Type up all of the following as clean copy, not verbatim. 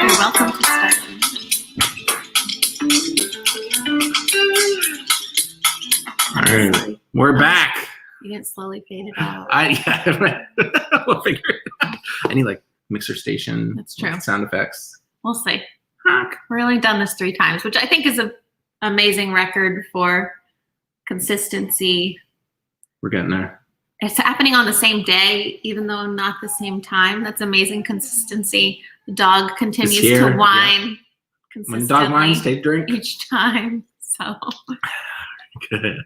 You're welcome to start. All right, we're back. You didn't slowly fade it out. We'll figure it out. I need like mixer station. That's true. Sound effects. We'll see. We're only done this 3 times, which I think is an amazing record for consistency. We're getting there. It's happening on the same day, even though not the same time. That's amazing consistency. The dog continues to whine consistently. When the dog whines, take drink. Each time. So good.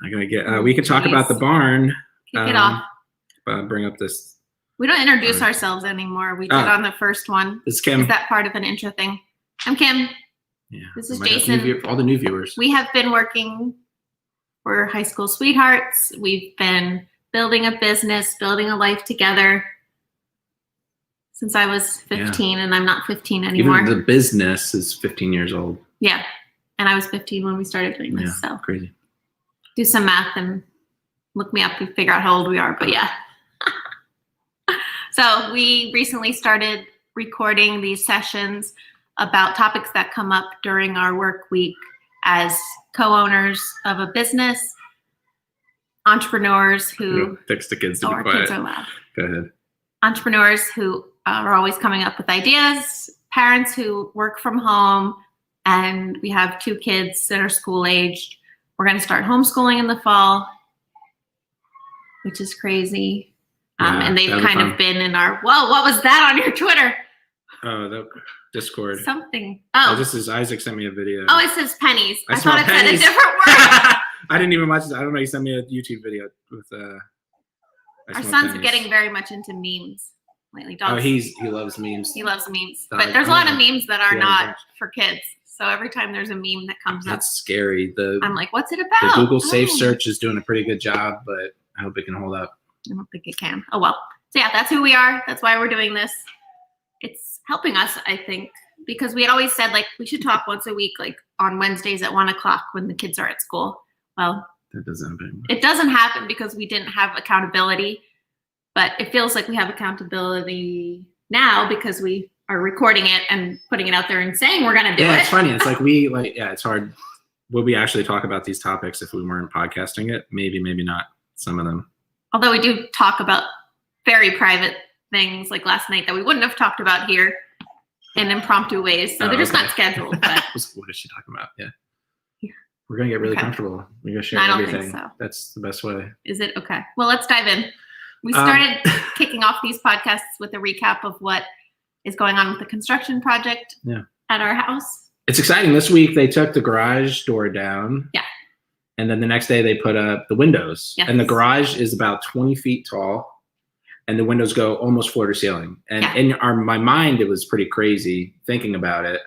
I'm gonna get. We can talk about the barn. Kick it off. Bring up this. We don't introduce ourselves anymore. We did on the first one. This is Kim. Is that part of an intro thing? I'm Kim. Yeah. This is Jason. All the new viewers. We have been working. We're high school sweethearts. We've been building a business, building a life together since I was 15, and I'm not 15 anymore. Even the business is 15 years old. Yeah. And I was 15 when we started doing this. Yeah, so crazy. Do some math and look me up. You figure out how old we are, but yeah. So we recently started recording these sessions about topics that come up during our work week as co-owners of a business, entrepreneurs who fix the kids to be our quiet. Kids are loud. Go ahead. Entrepreneurs who are always coming up with ideas, parents who work from home, and we have 2 kids that are school aged. We're going to start homeschooling in the fall, which is crazy. And they've kind of been in our, whoa, what was that on your Twitter? Oh, the Discord. Something. Oh, this is Isaac sent me a video. Oh, it says pennies. I thought it pennies. said a different word. I didn't even watch it. I don't know. He sent me a YouTube video with our son's getting very much into memes lately. Dogs. Oh, he loves memes. He loves memes. But there's a lot of memes that are not for kids. So every time there's a meme that comes up, that's scary. I'm like, what's it about? The Google Safe Search is doing a pretty good job, but I hope it can hold up. I don't think it can. Oh, well. So yeah, that's who we are. That's why we're doing this. It's helping us, I think, because we had always said, like, we should talk once a week, like on Wednesdays at 1:00 when the kids are at school. Well, that doesn't happen. It doesn't happen because we didn't have accountability, but it feels like we have accountability now because we are recording it and putting it out there and saying we're going to do it. Yeah, it's funny. It's like it's hard. Would we actually talk about these topics if we weren't podcasting it? Maybe, maybe not. Some of them. Although we do talk about very private things like last night that we wouldn't have talked about here in impromptu ways. So they're just not scheduled. But what is she talking about? Yeah. We're going to get really comfortable. We're going to share everything. Think so. That's the best way. Is it? Okay. Well, let's dive in. We started kicking off these podcasts with a recap of what is going on with the construction project at our house. It's exciting. This week they took the garage door down. Yeah. And then the next day they put up the windows. Yes. And the garage is about 20 feet tall. And the windows go almost floor to ceiling. And in my mind, it was pretty crazy thinking about it,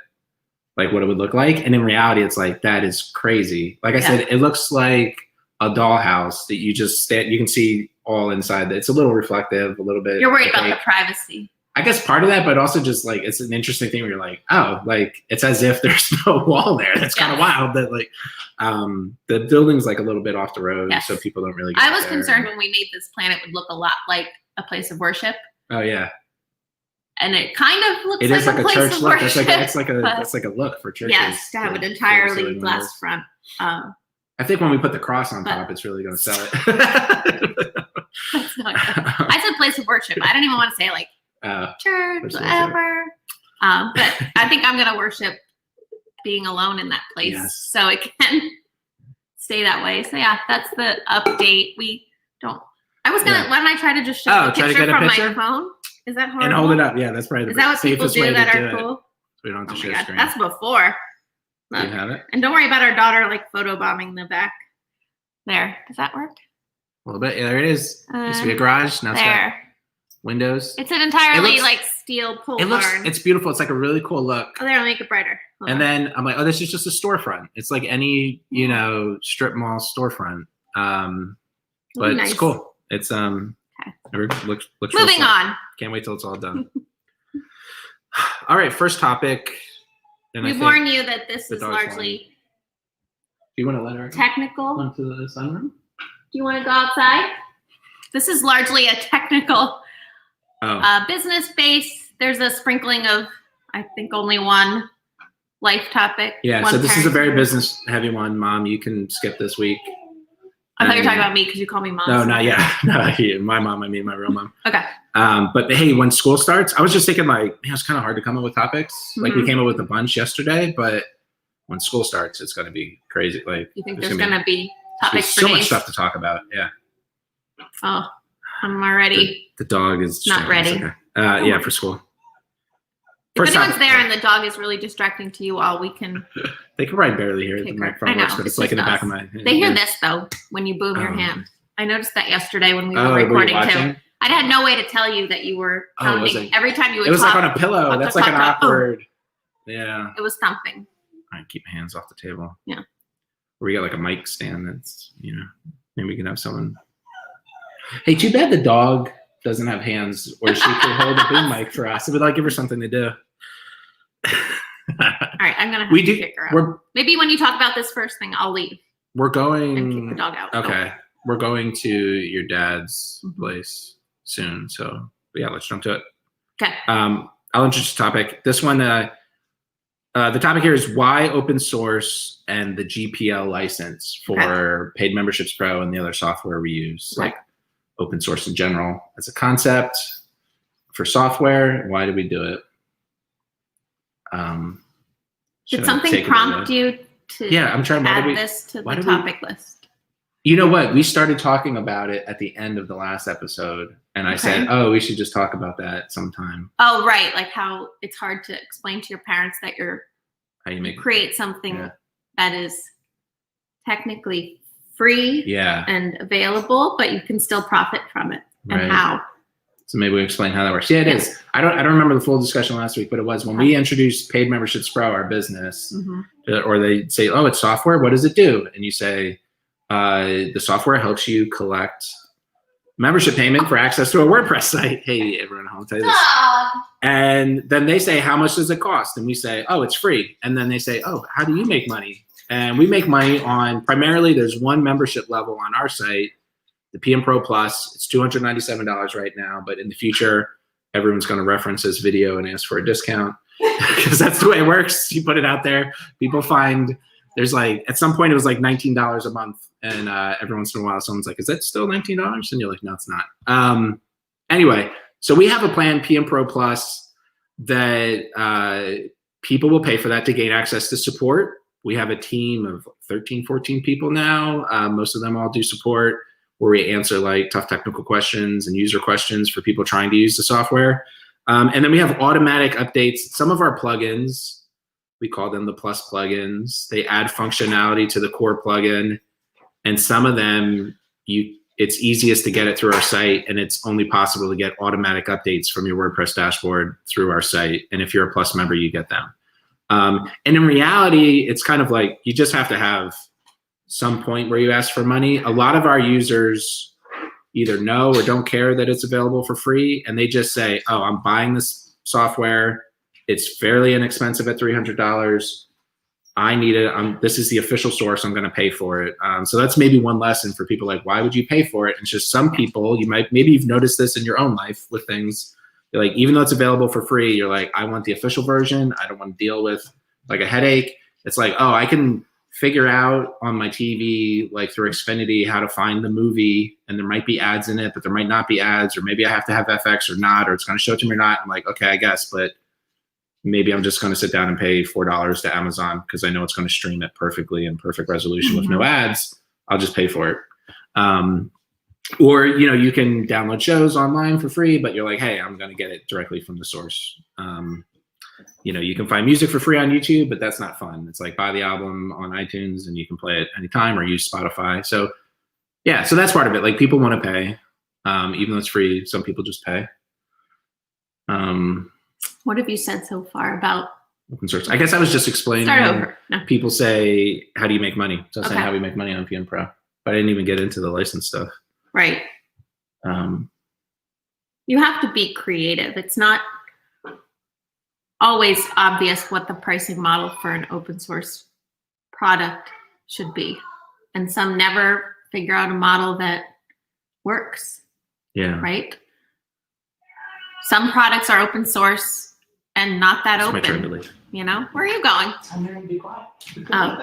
like what it would look like. And in reality, it's like, that is crazy. Like I said, it looks like a dollhouse that you just you can see all inside. It's a little reflective, a little bit. You're worried about the privacy. I guess part of that, but also just like, it's an interesting thing where you're like, oh, like it's as if there's no wall there. That's kind of wild that like the building's like a little bit off the road. Yes. So people don't really get I was concerned when we made this plan, it would look a lot like a place of worship. Oh yeah. And it kind of looks it like, is like a place church of look. worship. That's like a look for churches. Yes, to have an entirely glass front. I think when we put the cross on top, it's really going to sell it. That's not good. I said place of worship. I don't even want to say like church, whatever. But I think I'm going to worship being alone in that place, so it can stay that way. So yeah, that's the update. We don't. I was gonna. Why don't I try to just show the picture from my phone? Is that horrible? And hold it up. Yeah, that's probably the safest way to do it. Is that what people do that are cool? So we don't have to share screen. That's before. Look. You have it. And don't worry about our daughter like photobombing the back. There. Does that work? A little bit. Yeah, there it is. Used to be a garage. Now it's got windows. It's an entirely like steel pole barn. It's beautiful. It's like a really cool look. Oh, there, I'll make it brighter. And then I'm like, oh, this is just a storefront. It's like any, strip mall storefront. But nice. It's cool. It's it looks moving on. Can't wait till it's all done. All right, first topic. We warn you that this is largely. Do you want to let her technical? Go into the sunroom? Do you want to go outside? This is largely a technical business base. There's a sprinkling of I think only one life topic. Yeah, so this is a very business heavy one. Mom, you can skip this week. I thought you were talking about me because you call me mom. No, not yet. No, my mom, I mean my real mom. Okay. But hey, when school starts, I was just thinking like, man, it's kind of hard to come up with topics. Like we came up with a bunch yesterday, but when school starts, it's going to be crazy. Like, you think there's going to be topics for so much stuff to talk about. Yeah. Oh, I'm already. The dog is not ready. Okay. Yeah, for school. If anyone's there and the dog is really distracting to you all, we can. They can probably barely hear the microphone works, but it's like in the back of my head. They hear this though when you boom your hand. I noticed that yesterday when we were recording too. I had no way to tell you that you were pounding every time you would talk. It was like on a pillow. That's like an awkward. Yeah. It was thumping. I keep my hands off the table. Yeah. Or we got like a mic stand that's, maybe we can have someone. Hey, too bad the dog doesn't have hands or she could hold a boom mic for us. It would like give her something to do. All right, I'm gonna have to kick her out. Maybe when you talk about this first thing, I'll leave. We're going and kick the dog out. Okay. We're going to your dad's place soon. So yeah, let's jump to it. Okay. I'll introduce the topic. This one, the topic here is why open source and the GPL license for Paid Memberships Pro and the other software we use, like open source in general as a concept for software. Why do we do it? Did something prompt you to I'm trying to add this to the topic list? You know what? We started talking about it at the end of the last episode, and I said, "Oh, we should just talk about that sometime." Oh, right, like how it's hard to explain to your parents that you create something that is technically free and available, but you can still profit from it, and how. So maybe we explain how that works. Yeah, it is. I don't remember the full discussion last week, but it was when we introduced Paid Memberships Pro, our business, or they say, "Oh, it's software. What does it do?" And you say, "The software helps you collect membership payment for access to a WordPress site." Hey, everyone, I'll tell you this. And then they say, "How much does it cost?" And we say, "Oh, it's free." And then they say, "Oh, how do you make money?" And we make money on primarily. There's one membership level on our site. The PM Pro Plus, it's $297 right now, but in the future, everyone's going to reference this video and ask for a discount because that's the way it works. You put it out there, people find there's like, at some point it was like $19 a month, and every once in a while someone's like, "Is that still $19?" And you're like, "No, it's not." Anyway, so we have a plan, PM Pro Plus, that people will pay for that to gain access to support. We have a team of 13, 14 people now. Most of them all do support, where we answer like tough technical questions and user questions for people trying to use the software. And then we have automatic updates. Some of our plugins, we call them the Plus plugins. They add functionality to the core plugin. And some of them, it's easiest to get it through our site, and it's only possible to get automatic updates from your WordPress dashboard through our site. And if you're a Plus member, you get them. And in reality, it's kind of like you just have to have some point where you ask for money. A lot of our users either know or don't care that it's available for free, and they just say, "Oh, I'm buying this software. It's fairly inexpensive at $300. I need it. This is the official source. I'm going to pay for it." So that's maybe one lesson for people, like, why would you pay for it? And it's just some people, maybe you've noticed this in your own life with things. You're like, even though it's available for free, you're like, I want the official version. I don't want to deal with like a headache. It's like, oh, I can figure out on my TV, like through Xfinity, how to find the movie, and there might be ads in it, but there might not be ads, or maybe I have to have FX or not, or it's going to show it to me or not. I'm like, okay, I guess, but maybe I'm just going to sit down and pay $4 to Amazon because I know it's going to stream it perfectly in perfect resolution with no ads. I'll just pay for it. Or, you can download shows online for free, but you're like, hey, I'm going to get it directly from the source. You can find music for free on YouTube, but that's not fun. It's like buy the album on iTunes and you can play it anytime, or use Spotify. So yeah, so that's part of it. Like, people want to pay, even though it's free. Some people just pay. What have you said so far about open source? I guess I was just explaining. Start over. No. People say, how do you make money? So I was saying how we make money on PM Pro, but I didn't even get into the license stuff. Right. You have to be creative. It's not always obvious what the pricing model for an open source product should be. And some never figure out a model that works. Yeah. Right? Some products are open source and not that It's open. my turn to leave. You know, where are you going? I'm going to be quiet. Oh,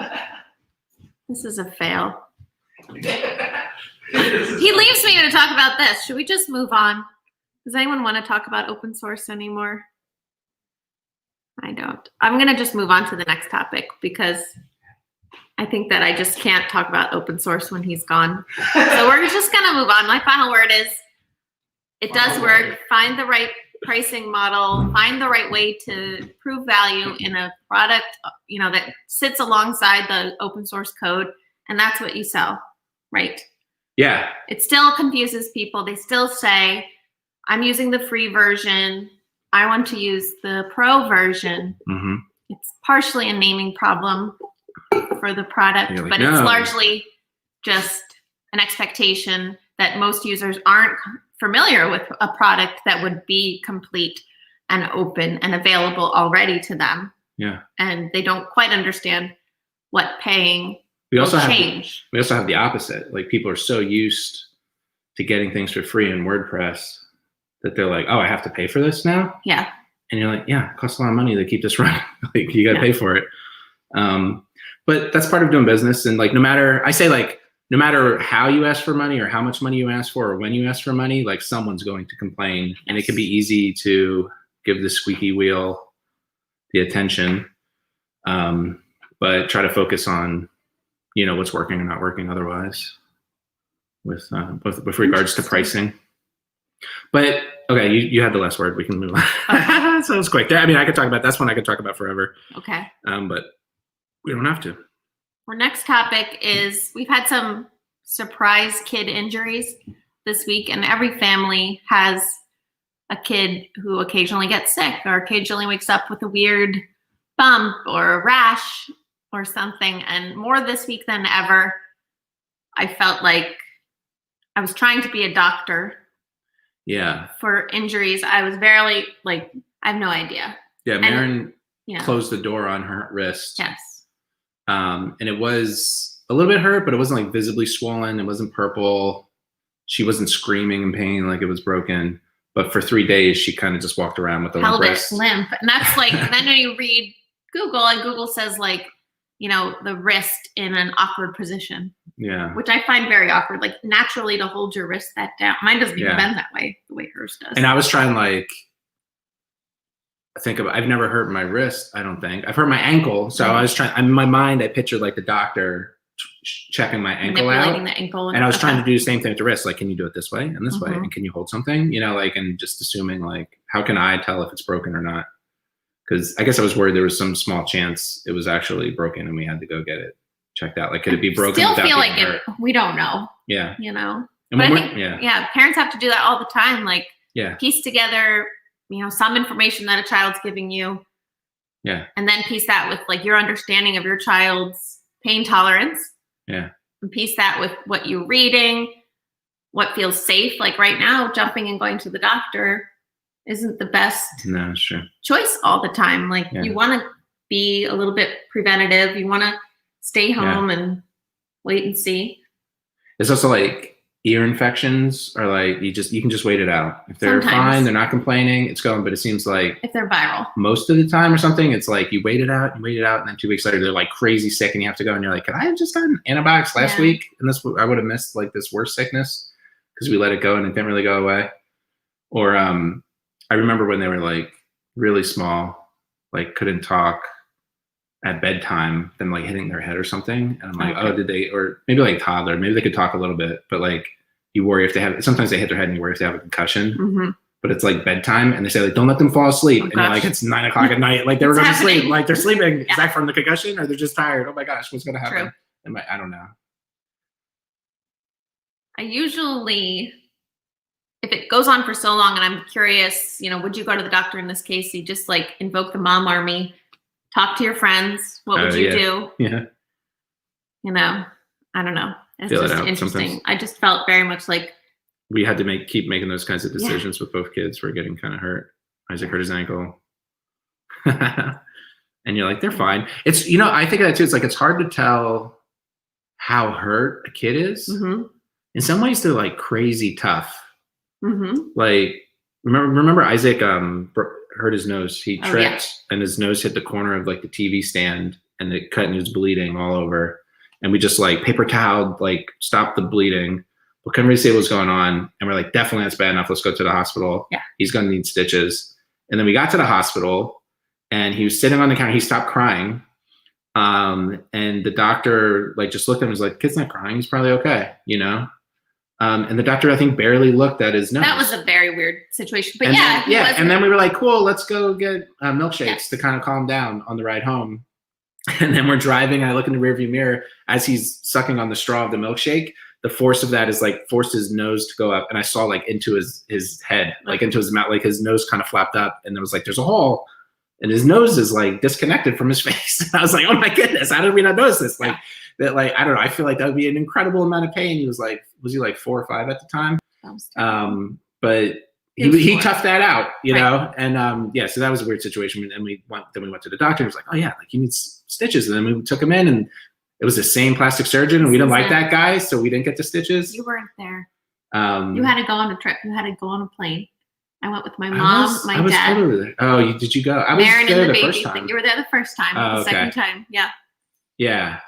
this is a fail. He leaves me to talk about this. Should we just move on? Does anyone want to talk about open source anymore? I don't. I'm going to just move on to the next topic because I think that I just can't talk about open source when he's gone. So we're just going to move on. My final word is, it does work. Find the right pricing model, find the right way to prove value in a product, you know, that sits alongside the open source code, and that's what you sell, right? Yeah. It still confuses people. They still say, I'm using the free version. I want to use the pro version. Mm-hmm. It's partially a naming problem for the product, Like, but no. It's largely just an expectation that most users aren't familiar with a product that would be complete and open and available already to them. Yeah. And they don't quite understand what paying We also will change. We also have the opposite. Like, people are so used to getting things for free in WordPress that they're like, oh, I have to pay for this now? Yeah. And you're like, yeah, it costs a lot of money to keep this running. Like, you got to pay for it. But that's part of doing business. And like, no matter how you ask for money or how much money you ask for or when you ask for money, like, someone's going to complain. Yes. And it can be easy to give the squeaky wheel the attention, but try to focus on, you know, what's working and not working otherwise with regards to pricing. But okay, you had the last word. We can move on. So it's quick. I mean, I could talk about, that's one I could talk about forever. Okay. But we don't have to. Our next topic is, we've had some surprise kid injuries this week, and every family has a kid who occasionally gets sick or occasionally wakes up with a weird bump or a rash or something. And more this week than ever, I felt like I was trying to be a doctor. Yeah. For injuries. I was barely, like, I have no idea. Yeah, Maren closed the door on her wrist. Yes. And it was a little bit hurt, but it wasn't like visibly swollen. It wasn't purple. She wasn't screaming in pain like it was broken. But for 3 days, she kind of just walked around with the limp wrist. Limp. And that's like, then when you read Google, and Google says, like, you know, the wrist in an awkward position. Yeah. Which I find very awkward. Like, naturally to hold your wrist that down. Mine doesn't even bend that way, the way hers does. And I was trying, like, think about, I've never hurt my wrist, I don't think. I've hurt my ankle. So I was trying, in my mind, I pictured like the doctor checking my ankle out. The ankle and I was trying to do the same thing with the wrist. Like, can you do it this way and this way? And can you hold something? You know, like, and just assuming, like, how can I tell if it's broken or not? Because I guess I was worried there was some small chance it was actually broken and we had to go get it checked out. Like, could it be broken? Still feel like we don't know. Yeah. You know? And but I think, parents have to do that all the time. Like, piece together, you know, some information that a child's giving you. Yeah. And then piece that with, like, your understanding of your child's pain tolerance. Yeah. And piece that with what you're reading, what feels safe. Like, right now, jumping and going to the doctor isn't the best choice all the time. Like, you want to be a little bit preventative. You want to stay home and wait and see. It's also like, ear infections are like, you can just wait it out. If they're fine, they're not complaining, it's going. But it seems like if they're viral, most of the time or something, it's like you wait it out, and then 2 weeks later they're like crazy sick, and you have to go, and you're like, could I have just gotten antibiotics last week? And this, I would have missed like this worse sickness because we let it go and it didn't really go away. Or I remember when they were like really small, like couldn't talk at bedtime, them like hitting their head or something. And I'm like, oh, did they, or maybe like toddler, maybe they could talk a little bit, but like you worry if they have, sometimes they hit their head and you worry if they have a concussion, but it's like bedtime and they say like, don't let them fall asleep. And you're like, it's 9 o'clock at night. Like they were going to sleep, like they're sleeping. Is that from the concussion or they're just tired? Oh my gosh, what's going to happen? I don't know. I usually, if it goes on for so long and I'm curious, you know, would you go to the doctor in this case? You just like invoke the mom army. Talk to your friends. What would you do? Yeah. You know, I don't know. It's just interesting. Sometimes. I just felt very much like we had to keep making those kinds of decisions with both kids. We're getting kind of hurt. Isaac hurt his ankle. And you're like, they're fine. It's, you know, I think of that too. It's like, it's hard to tell how hurt a kid is. In some ways, they're like crazy tough. Like, remember Isaac hurt his nose. He tripped and his nose hit the corner of like the TV stand and it cut and he was bleeding all over. And we just like paper toweled, like stopped the bleeding. We couldn't really see what was going on. And we're like, definitely that's bad enough. Let's go to the hospital. Yeah. He's going to need stitches. And then we got to the hospital and he was sitting on the counter. He stopped crying. And the doctor like just looked at him and was like, kid's not crying. He's probably okay, you know? And the doctor, I think, barely looked at his nose. That was a very weird situation. But and and then we were like, cool, let's go get milkshakes to kind of calm down on the ride home. And then we're driving. And I look in the rearview mirror as he's sucking on the straw of the milkshake. The force of that is like forced his nose to go up. And I saw like into his head, like into his mouth, like his nose kind of flapped up. And there was like, there's a hole. And his nose is like disconnected from his face. I was like, oh my goodness, how did we not notice this? Like that, like, I don't know. I feel like that would be an incredible amount of pain. He was he like 4 or 5 at the time? But he toughed that out, you know? And so that was a weird situation. And we went to the doctor. He was like, oh yeah, like he needs stitches. And then we took him in and it was the same plastic surgeon and we didn't like that guy. So we didn't get the stitches. You weren't there. You had to go on a trip. You had to go on a plane. I went with my mom, my dad. Totally there. Oh, did you go? I was there the first time. You were there the first time. The second time, yeah. Yeah.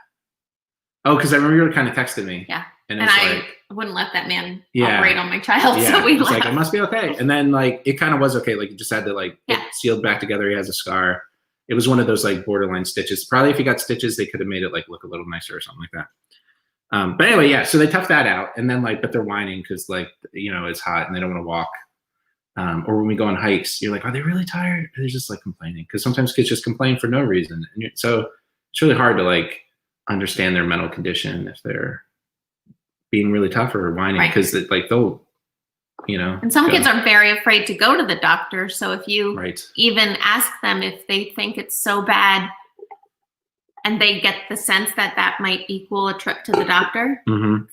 Oh, because I remember you were kind of texting me. Yeah. And I wouldn't let that man operate on my child, so we left. Like, it must be okay. And then like it kind of was okay. Like you just had to like get sealed back together. He has a scar. It was one of those like borderline stitches. Probably if he got stitches, they could have made it like look a little nicer or something like that. But anyway, so they toughed that out. And then like, but they're whining because like, you know, it's hot and they don't want to walk. Or when we go on hikes, you're like, are they really tired? Or they're just like complaining. Because sometimes kids just complain for no reason. And so it's really hard to like understand their mental condition if they're being really tough or whining because like they'll, you know. And some kids are very afraid to go to the doctor. So if you even ask them if they think it's so bad and they get the sense that that might equal a trip to the doctor,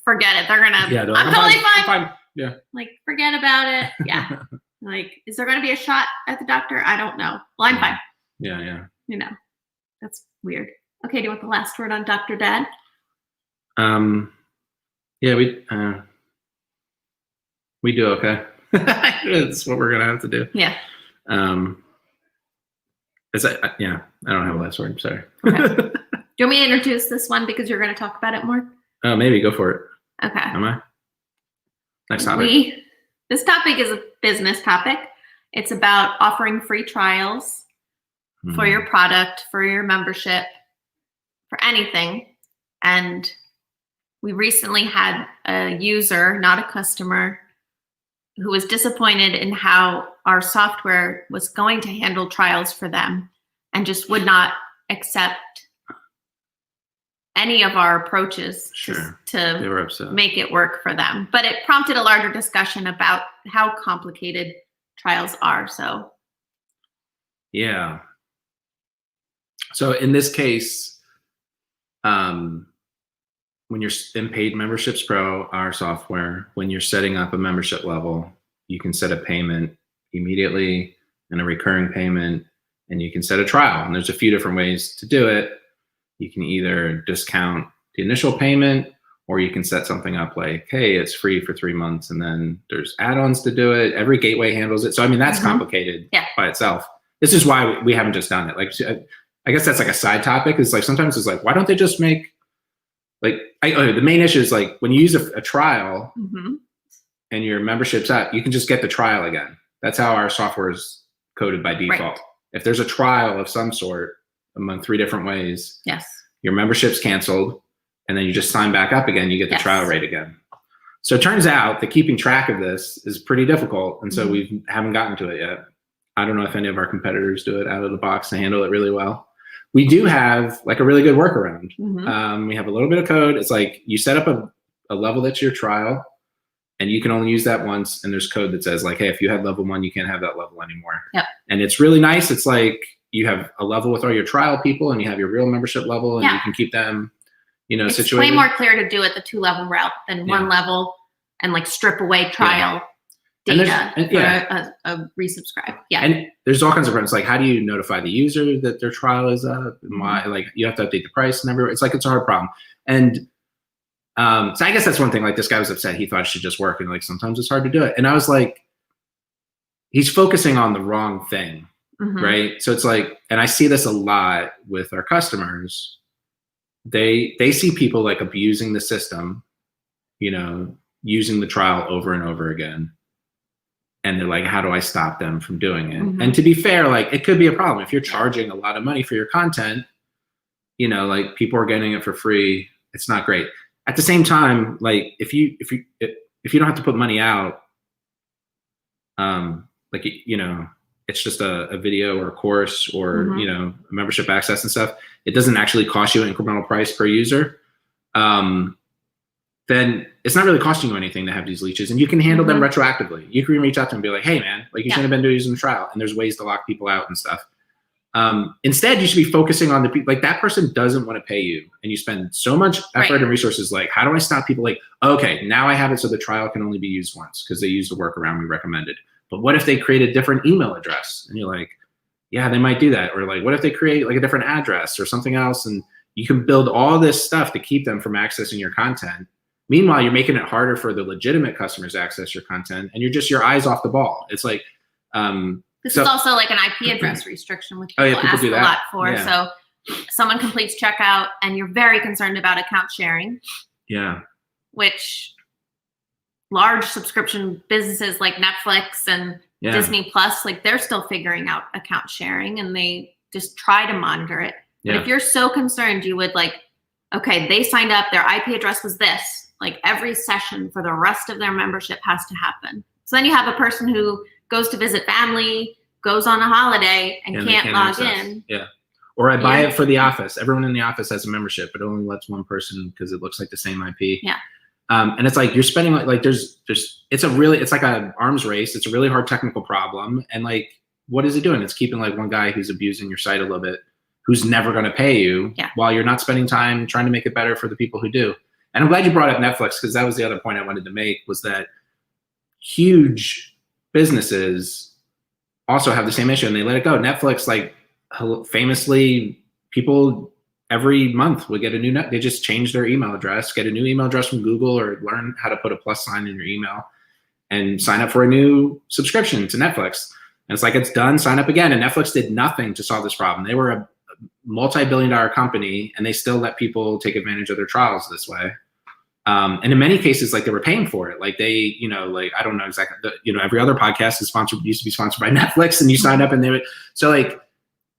forget it. They're going to, I'm totally fine. I'm fine. Yeah. Like, forget about it. Yeah. Like, is there going to be a shot at the doctor? I don't know. Well, I'm fine. Yeah, yeah. You know, that's weird. Okay, do you want the last word on Dr. Dad? Yeah, we do okay. That's what we're gonna have to do. Yeah. I don't have a last word. I'm sorry. Okay. Do you want me to introduce this one because you're going to talk about it more? Oh, maybe go for it. Okay. Am I? Next topic. This topic is a business topic. It's about offering free trials for your product, for your membership, for anything. And we recently had a user, not a customer, who was disappointed in how our software was going to handle trials for them and just would not accept any of our approaches to make it work for them. But it prompted a larger discussion about how complicated trials are. So, yeah. So in this case, when you're in Paid Memberships Pro, our software, when you're setting up a membership level, you can set a payment immediately and a recurring payment, and you can set a trial. And there's a few different ways to do it. You can either discount the initial payment, or you can set something up like, hey, it's free for 3 months, and then there's add-ons to do it. Every gateway handles it. So, I mean, that's complicated by itself. This is why we haven't just done it. Like, I guess that's like a side topic. Is like sometimes it's like, why don't they just make like the main issue is like when you use a trial and your membership's up, you can just get the trial again. That's how our software is coded by default. Right. If there's a trial of some sort among 3 different ways, your membership's canceled, and then you just sign back up again, you get the trial rate again. So it turns out that keeping track of this is pretty difficult, and so we haven't gotten to it yet. I don't know if any of our competitors do it out of the box and handle it really well. We do have like a really good workaround. We have a little bit of code. It's like you set up a level that's your trial, and you can only use that once. And there's code that says like, hey, if you had level 1, you can't have that level anymore. Yep. And it's really nice. It's like you have a level with all your trial people, and you have your real membership level, and you can keep them, you know, situated. It's way more clear to do it the 2-level route than 1 level and like strip away trial data for a resubscribe. Yeah. And there's all kinds of problems. Like, how do you notify the user that their trial is up? And why? Like, you have to update the price and everything. It's like, it's a hard problem. And so I guess that's one thing. Like, this guy was upset. He thought it should just work. And like, sometimes it's hard to do it. And I was like, he's focusing on the wrong thing. right? So it's like, and I see this a lot with our customers. They see people like abusing the system, you know, using the trial over and over again. And they're like, how do I stop them from doing it? And to be fair, like it could be a problem if you're charging a lot of money for your content, you know, like people are getting it for free. It's not great. At the same time, like if you don't have to put money out, like, you know, it's just a video or a course or, you know, membership access and stuff. It doesn't actually cost you an incremental price per user. Then it's not really costing you anything to have these leeches, and you can handle them retroactively. You can reach out to them and be like, hey man, like you shouldn't have been using the trial, and there's ways to lock people out and stuff. Instead, you should be focusing on the people, like that person doesn't want to pay you, and you spend so much effort and resources, like, how do I stop people? Like, okay, now I have it so the trial can only be used once because they used the workaround we recommended. But what if they create a different email address? And you're like, yeah, they might do that. Or like, what if they create like a different address or something else? And you can build all this stuff to keep them from accessing your content. Meanwhile, you're making it harder for the legitimate customers to access your content, and you're just your eyes off the ball. It's like, this is also like an IP address restriction, which people ask a lot for. So someone completes checkout and you're very concerned about account sharing. Yeah. Which large subscription businesses like Netflix and Disney Plus, like they're still figuring out account sharing and they just try to monitor it. But if you're so concerned, you would like, okay, they signed up, their IP address was this. Like every session for the rest of their membership has to happen. So then you have a person who goes to visit family, goes on a holiday, and can't log in. Yeah. Or I buy it for the office. Everyone in the office has a membership, but it only lets one person because it looks like the same IP. Yeah. And it's like you're spending like there's it's like an arms race. It's a really hard technical problem. And like, what is it doing? It's keeping like one guy who's abusing your site a little bit, who's never going to pay you while you're not spending time trying to make it better for the people who do. And I'm glad you brought up Netflix, because that was the other point I wanted to make, was that huge businesses also have the same issue and they let it go. Netflix, like famously, people every month would get a new they just change their email address, get a new email address from Google, or learn how to put a plus sign in your email and sign up for a new subscription to Netflix. And it's like, it's done, sign up again. And Netflix did nothing to solve this problem. They were a multi-billion-dollar company and they still let people take advantage of their trials this way. And in many cases, like they were paying for it. Like they, you know, like, I don't know exactly, you know, every other podcast is used to be sponsored by Netflix, and you signed up and they would, so like,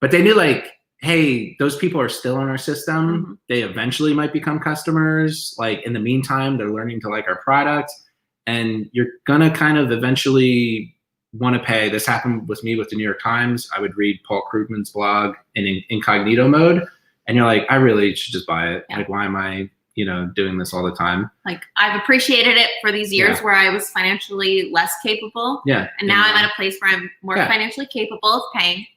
but they knew like, hey, those people are still in our system. They eventually might become customers. Like in the meantime, they're learning to like our product, and you're gonna kind of eventually want to pay. This happened with me with the New York Times. I would read Paul Krugman's blog in incognito mode, and you're like, I really should just buy it. Like, why am I, you know, doing this all the time? Like, I've appreciated it for these years where I was financially less capable. Yeah. And now I'm at a place where I'm more financially capable of paying,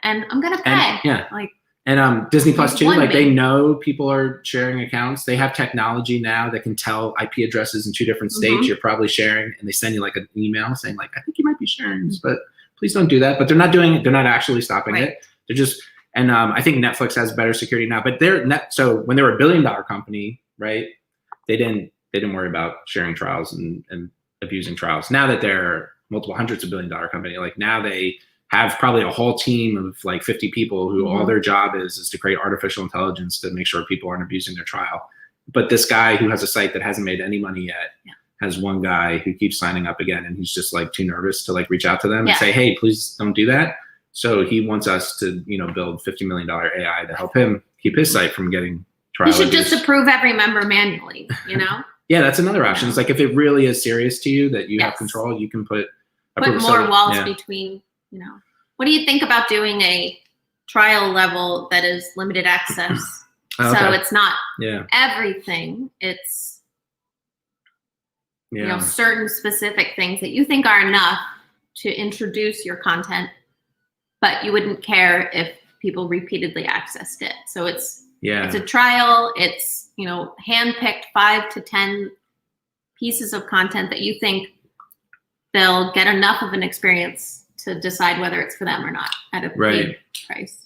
and I'm gonna pay. And, like, and Disney Plus too, like they know people are sharing accounts. They have technology now that can tell IP addresses in 2 different states you're probably sharing, and they send you like an email saying like, I think you might be sharing this, but please don't do that. But they're not doing it. They're not actually stopping it. They're just, and I think Netflix has better security now, but so when they were $1 billion company, right? They didn't worry about sharing trials and abusing trials. Now that they're multiple hundreds of $1 billion company, like now they have probably a whole team of like 50 people who all their job is to create artificial intelligence to make sure people aren't abusing their trial. But this guy who has a site that hasn't made any money yet has one guy who keeps signing up again, and he's just like too nervous to like reach out to them and say, hey, please don't do that. So he wants us to, you know, build $50 million AI to help him keep his site from getting trial. You should just approve every member manually, you know? Yeah, that's another option. It's like, if it really is serious to you that you have control, you can put more walls between. You know, what do you think about doing a trial level that is limited access? So it's not everything. It's you know, certain specific things that you think are enough to introduce your content, but you wouldn't care if people repeatedly accessed it. So it's a trial. It's, you know, handpicked 5 to 10 pieces of content that you think they'll get enough of an experience to decide whether it's for them or not at a paid price.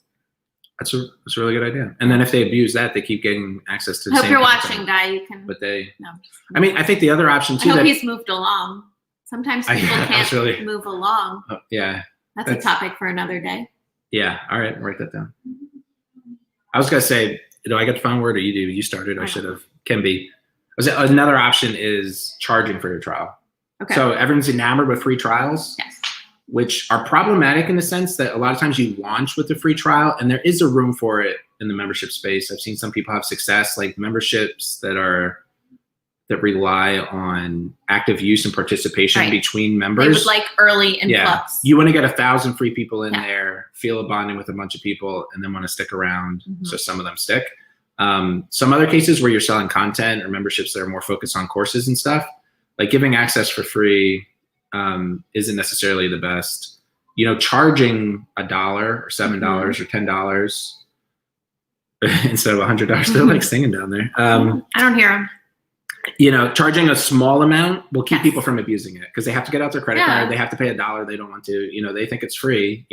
That's a really good idea. And then if they abuse that, they keep getting access to the same content. Hope you're watching, Guy. You can. But they. No. I mean, I think the other option too. I hope he's moved along. Sometimes people can't move along. That's a topic for another day. Yeah. All right. Write that down. I was going to say, do I get the final word or you do? You started. I should have. Can be. Another option is charging for your trial. Okay. So everyone's enamored with free trials. Yes. Which are problematic in the sense that a lot of times you launch with a free trial and there is a room for it in the membership space. I've seen some people have success, like memberships that rely on active use and participation between members. They would like early influx. Yeah. You want to get 1,000 free people in there, feel a bonding with a bunch of people, and then want to stick around. So some of them stick. Some other cases where you're selling content or memberships that are more focused on courses and stuff, like giving access for free isn't necessarily the best. Charging $1 or $7 or $10 instead of $100. They're like singing down there. I don't hear them. Charging a small amount will keep people from abusing it because they have to get out their credit card. They have to pay $1. They don't want to. They think it's free.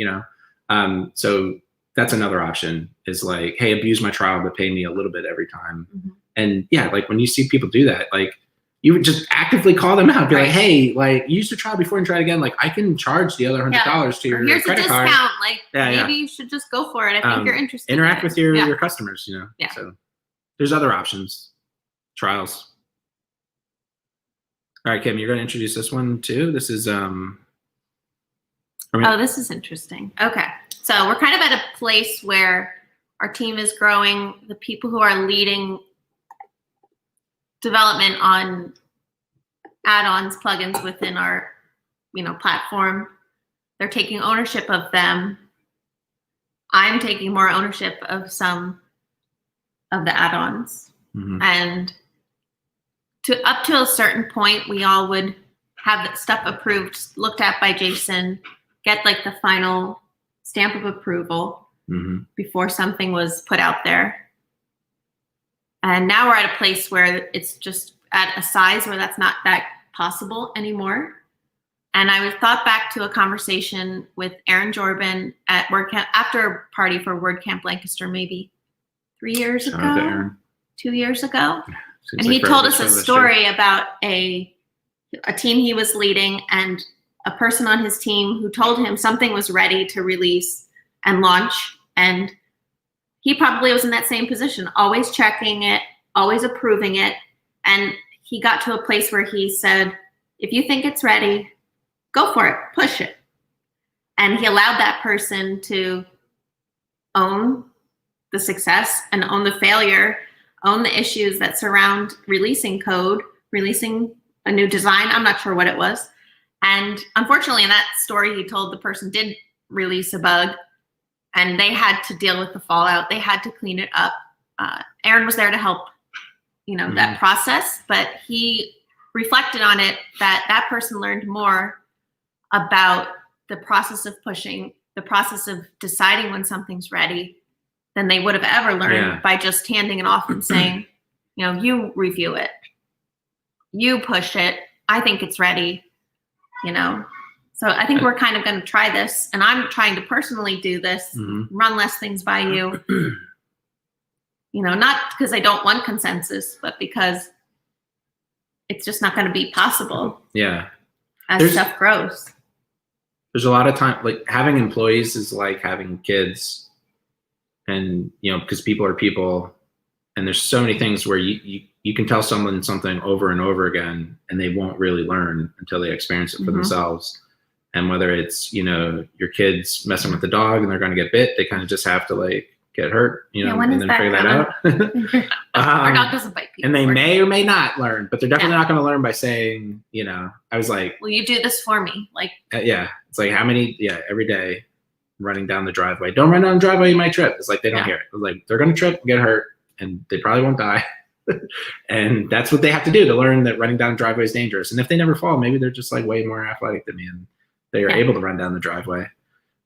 So that's another option. Is like, hey, abuse my trial, but pay me a little bit every time. And like when you see people do that, like, you would just actively call them out, be like, hey, like, use the trial before and try it again. Like, I can charge the other $100 to your Here's credit a card. discount. Like, maybe you should just go for it. I think you're interested. Interact with your customers, Yeah. So there's other options. Trials. All right, Kim, you're going to introduce this one too. This is this is interesting. Okay. So we're kind of at a place where our team is growing. The people who are leading development on add-ons, plugins within our, platform, they're taking ownership of them. I'm taking more ownership of some of the add-ons. And up to a certain point, we all would have that stuff approved, looked at by Jason, get like the final stamp of approval before something was put out there. And now we're at a place where it's just at a size where that's not that possible anymore. And I was thought back to a conversation with Aaron Jorbin at WordCamp, after a party for WordCamp Lancaster, maybe 3 years ago, 2 years ago. And he told us a story about a team he was leading and a person on his team who told him something was ready to release and launch. And he probably was in that same position, always checking it, always approving it. And he got to a place where he said, if you think it's ready, go for it, push it. And he allowed that person to own the success and own the failure, own the issues that surround releasing code, releasing a new design. I'm not sure what it was. And unfortunately, in that story, he told the person did release a bug and they had to deal with the fallout. They had to clean it up. Aaron was there to help, that process, but he reflected on it that that person learned more about the process of pushing, the process of deciding when something's ready than they would have ever learned by just handing it off and saying, you review it, you push it, I think it's ready, So I think we're kind of going to try this, and I'm trying to personally do this, run less things by you, not because I don't want consensus, but because it's just not going to be possible. Yeah. As stuff grows. There's a lot of time, like having employees is like having kids, and, because people are people, and there's so many things where you can tell someone something over and over again, and they won't really learn until they experience it for themselves. And whether it's, your kids messing with the dog and they're going to get bit, they kind of just have to get hurt, and then figure that out. Our dog doesn't bite people. And they may or may not learn, but they're definitely not going to learn by saying, I was like, will you do this for me? It's like how many, every day running down the driveway. Don't run down the driveway, you might trip. It's like, they don't hear it. It's like, they're going to trip, get hurt, and they probably won't die. And that's what they have to do to learn that running down the driveway is dangerous. And if they never fall, maybe they're just way more athletic than me and they are able to run down the driveway.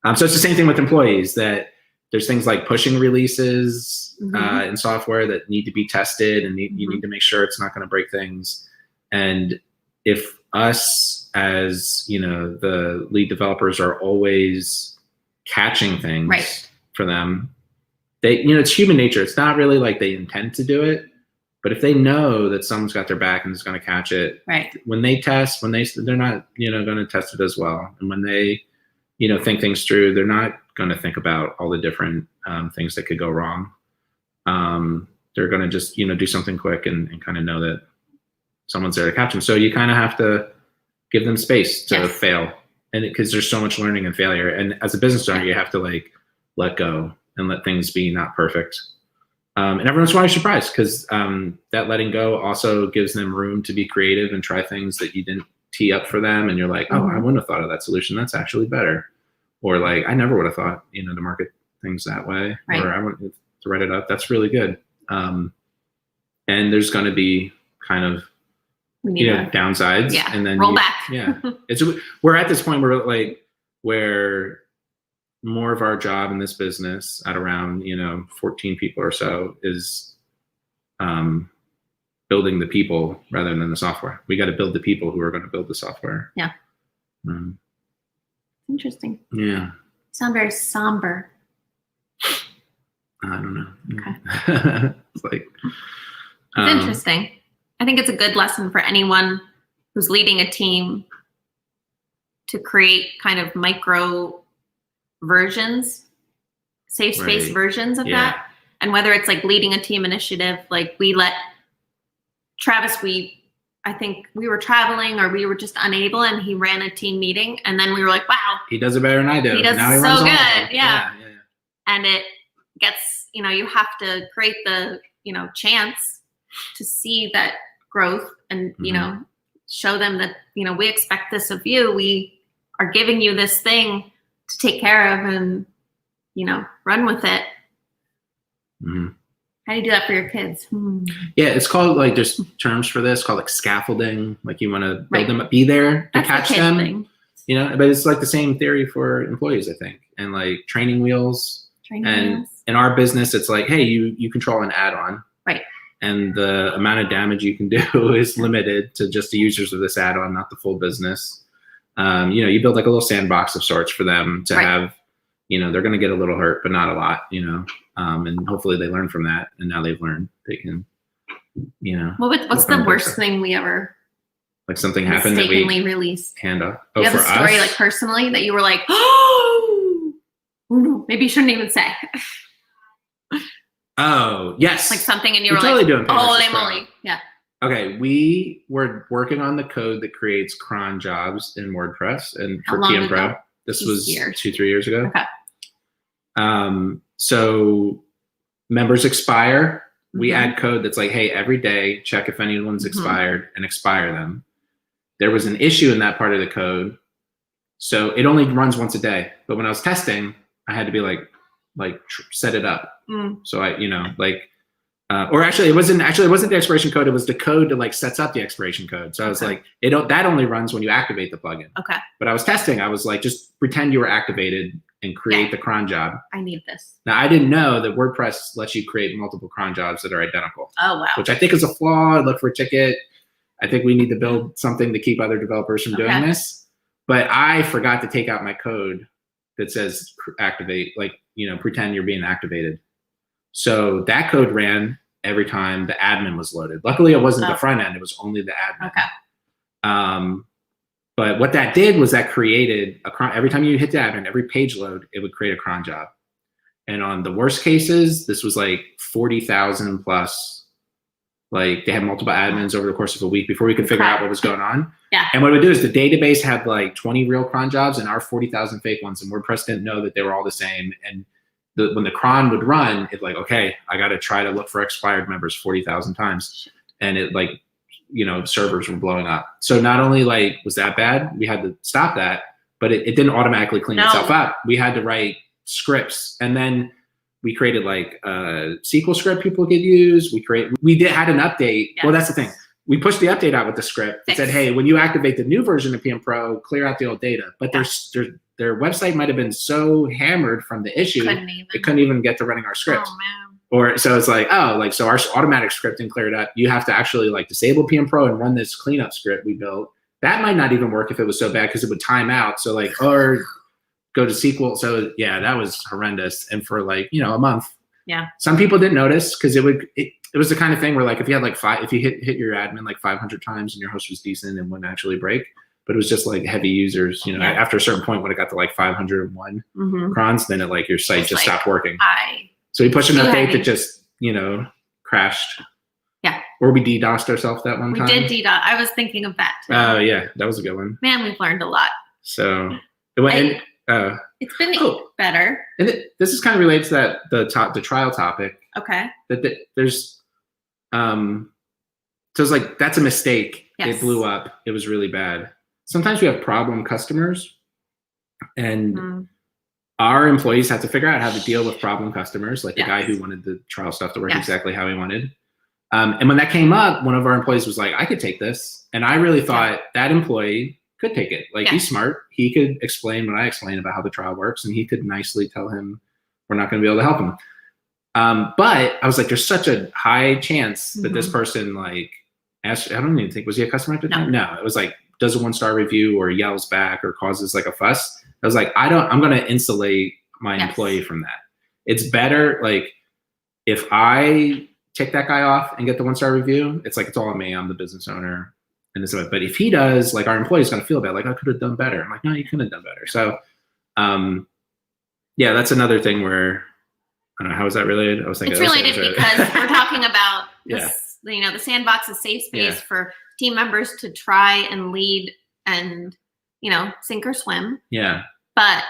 So it's the same thing with employees, that there's things like pushing releases in software that need to be tested, and you need to make sure it's not going to break things. And if us as, the lead developers are always catching things for them, they, it's human nature. It's not really like they intend to do it, but if they know that someone's got their back and is going to catch it, when they test, they're not, going to test it as well. And when they think things through. They're not going to think about all the different things that could go wrong. They're going to just, do something quick and kind of know that someone's there to catch them. So you kind of have to give them space to fail. And because there's so much learning and failure. And as a business owner, you have to like let go and let things be not perfect. And every once in a while you're surprised because that letting go also gives them room to be creative and try things that you didn't tee up for them. And you're like, oh, I wouldn't have thought of that solution. That's actually better. Or like, I never would have thought, to market things that way. Right. Or I want to write it up. That's really good. And there's going to be kind of, downsides. Yeah. And then roll back. Yeah. We're at this point where more of our job in this business at around, 14 people or so is building the people rather than the software. We got to build the people who are going to build the software. Yeah. Interesting. Yeah. You sound very somber. I don't know. Okay. It's like, it's interesting. I think it's a good lesson for anyone who's leading a team to create kind of micro versions, safe space versions of that. And whether it's like leading a team initiative, like we let Travis, I think we were traveling or we were just unable and he ran a team meeting. And then we were like, wow. He does it better than I do. He does now he so runs good. Yeah. And it gets, you have to create the, chance to see that growth and, show them that, we expect this of you. We are giving you this thing to take care of and, run with it. Mm-hmm. How do you do that for your kids? Yeah, it's called like, there's terms for this called like scaffolding. Like you want to build them up, be there to catch them, thing. But it's like the same theory for employees, I think. And like training wheels. And in our business, it's like, hey, you control an add-on. Right. And the amount of damage you can do is limited to just the users of this add-on, not the full business. You build like a little sandbox of sorts for them to have, they're going to get a little hurt, but not a lot, and hopefully they learn from that. And now they've learned they can, What's the worst thing we ever like something happened that we released? Hand up. Oh, you have a story like personally that you were like, oh no, maybe you shouldn't even say. Oh, yes. Like something and you were totally like, doing holy moly. Yeah. Okay, we were working on the code that creates cron jobs in WordPress and for PM Pro. This was 2-3 years ago. Okay. So members expire. We add code that's like, hey, every day, check if anyone's expired and expire them. There was an issue in that part of the code. So it only runs once a day. But when I was testing, I had to be like set it up. So I, or actually it wasn't the expiration code. It was the code that like sets up the expiration code. So I was like, that only runs when you activate the plugin. Okay. But I was testing. I was like, just pretend you were activated and create the cron job. I need this. Now I didn't know that WordPress lets you create multiple cron jobs that are identical. Oh, wow. Which I think is a flaw. Look for a ticket. I think we need to build something to keep other developers from doing this. But I forgot to take out my code that says activate, pretend you're being activated. So that code ran every time the admin was loaded. Luckily, it wasn't the front end. It was only the admin. Okay. But what that did was that created a cron. Every time you hit the admin, every page load, it would create a cron job. And on the worst cases, this was like 40,000 plus. Like they had multiple admins over the course of a week before we could figure out what was going on. Yeah. And what it would do is the database had like 20 real cron jobs and our 40,000 fake ones. And WordPress didn't know that they were all the same. And when the cron would run, it's like, okay, I got to try to look for expired members 40,000 times. And it like, servers were blowing up. So not only like was that bad, we had to stop that, but it didn't automatically clean itself up. We had to write scripts. And then we created like a SQL script people could use. We had an update. Yes. Well, that's the thing. We pushed the update out with the script. It said, hey, when you activate the new version of PM Pro, clear out the old data. But their website might have been so hammered from the issue, it couldn't even get to running our script. Oh, man. Or so it's like, so our automatic scripting cleared up. You have to actually like disable PM Pro and run this cleanup script we built. That might not even work if it was so bad because it would time out. So like, or go to SQL. So yeah, that was horrendous. And for like, a month. Yeah. Some people didn't notice because it was the kind of thing where like if you had like if you hit your admin like 500 times and your host was decent and wouldn't actually break, but it was just like heavy users. You know, after a certain point when it got to like 501 crons, then it like your site just stopped working. So we pushed an update that just, you know, crashed. Yeah. Or we DDoSed ourselves that one time. We did DDoS. I was thinking of that too. Oh yeah, that was a good one. Man, we've learned a lot. So it went. It's been better. And this is kind of related to the trial topic. Okay. That there's, so it's like that's a mistake. Yes. It blew up. It was really bad. Sometimes we have problem customers, and our employees have to figure out how to deal with problem customers, like the guy who wanted the trial stuff to work exactly how he wanted. And when that came up, one of our employees was like, I could take this. And I really thought that employee could take it. Like he's smart. He could explain what I explained about how the trial works, and he could nicely tell him we're not going to be able to help him. But I was like, there's such a high chance that this person like asked, I don't even think, was he a customer at the time? No, it was like, does a 1-star review or yells back or causes like a fuss. I was like, I'm going to insulate my employee from that. It's better. Like if I take that guy off and get the 1-star review, it's like, it's all on me. I'm the business owner. And this way. But if he does, like our employee's going to feel bad. Like I could have done better. I'm like, no, you couldn't have done better. So, yeah, that's another thing where, I don't know, how is that related? I was thinking it's related because we're talking about this, you know, the sandbox is safe space for team members to try and lead and, you know, sink or swim. Yeah. But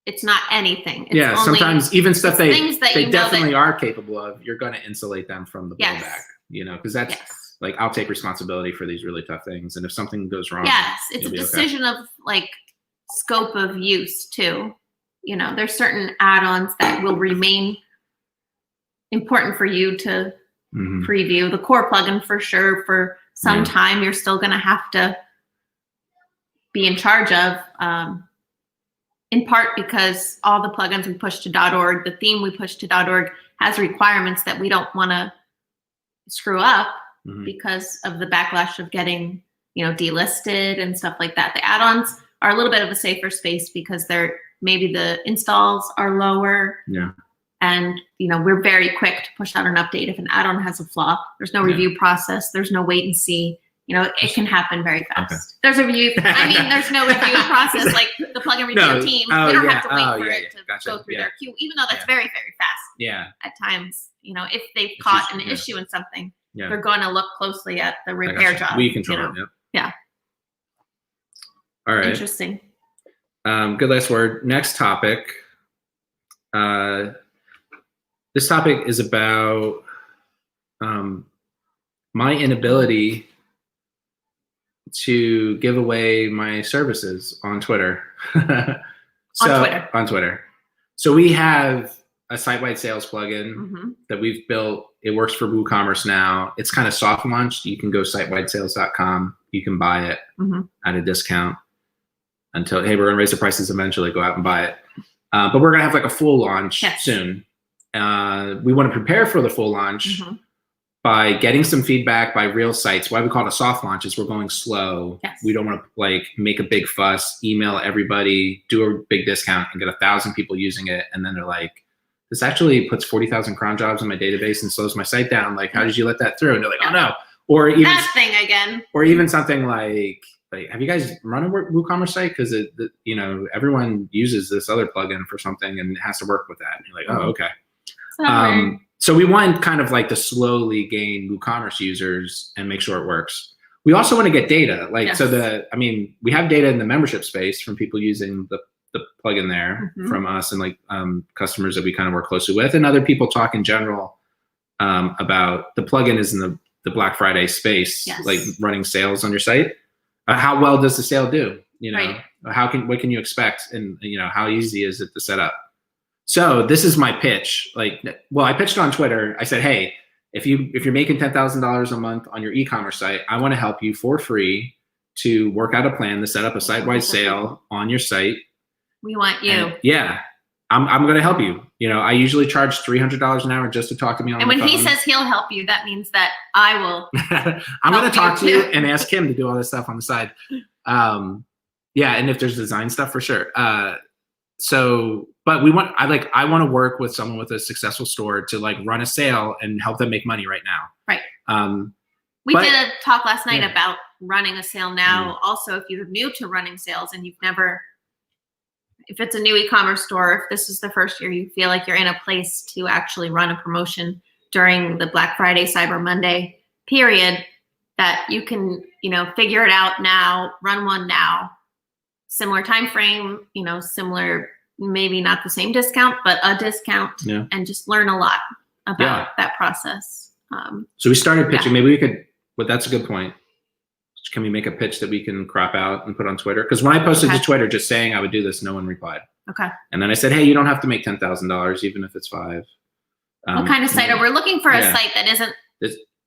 it's not anything. It's only, sometimes even stuff they definitely are capable of, you're going to insulate them from the blowback, you know, because that's like, I'll take responsibility for these really tough things. And if something goes wrong, it's a decision of like scope of use too. You know, there's certain add-ons that will remain important for you to preview. The core plugin for sure, for some time, you're still going to have to be in charge of, in part because all the plugins we push to .org, the theme we push to .org has requirements that we don't want to screw up because of the backlash of getting, you know, delisted and stuff like that. The add-ons are a little bit of a safer space because they're maybe the installs are lower. Yeah. And, you know, we're very quick to push out an update. If an add-on has a flaw, there's no review process. There's no wait and see. You know, it can happen very fast. Okay. There's a review. I mean, there's no review process like the plugin review team. We don't have to wait for it to go through their queue, even though that's very, very fast. Yeah. At times, you know, if they've caught an issue in something, they're going to look closely at the repair job. We control it. Yeah. All right. Interesting. Good last word. Next topic. This topic is about my inability to give away my services on Twitter. On Twitter. So we have a site-wide sales plugin that we've built. It works for WooCommerce now. It's kind of soft launched. You can go sitewidesales.com. You can buy it at a discount until, hey, we're going to raise the prices eventually. Go out and buy it. But we're going to have like a full launch soon. We want to prepare for the full launch by getting some feedback by real sites. Why we call it a soft launch is we're going slow. We don't want to like make a big fuss, email everybody, do a big discount and get 1,000 people using it. And then they're like, this actually puts 40,000 cron jobs in my database and slows my site down. Like, how did you let that through? And they're like, oh no. Or even that thing again. Or even something like, have you guys run a WooCommerce site? Because you know, everyone uses this other plugin for something and it has to work with that. And you're like, oh, okay. So we want kind of like to slowly gain WooCommerce users and make sure it works. We also want to get data. Like, so we have data in the membership space from people using the plugin there from us and like customers that we kind of work closely with, and other people talk in general about the plugin is in the Black Friday space, like running sales on your site. How well does the sale do? You know, what can you expect? And you know, how easy is it to set up? So this is my pitch. Like, well, I pitched on Twitter. I said, hey, if you're making $10,000 a month on your e-commerce site, I want to help you for free to work out a plan to set up a site-wide sale on your site. We want you. And I'm going to help you. You know, I usually charge $300 an hour just to talk to me on the phone. And when he says he'll help you, that means that I will. I'm going to talk to you and ask him to do all this stuff on the side. And if there's design stuff, for sure. But I want to work with someone with a successful store to like run a sale and help them make money right now. Right. We did a talk last night about running a sale now. Also, if you're new to running sales and you've never, if it's a new e-commerce store, if this is the first year you feel like you're in a place to actually run a promotion during the Black Friday, Cyber Monday period, that you can, figure it out now, run one now, similar time frame, similar, maybe not the same discount, but a discount, and just learn a lot about that process. So we started pitching. Maybe we could, but that's a good point. Can we make a pitch that we can crop out and put on Twitter? Because when I posted to Twitter just saying I would do this, no one replied. Okay. And then I said, hey, you don't have to make $10,000, even if it's $5,000. What kind of site? We're looking for a site that isn't.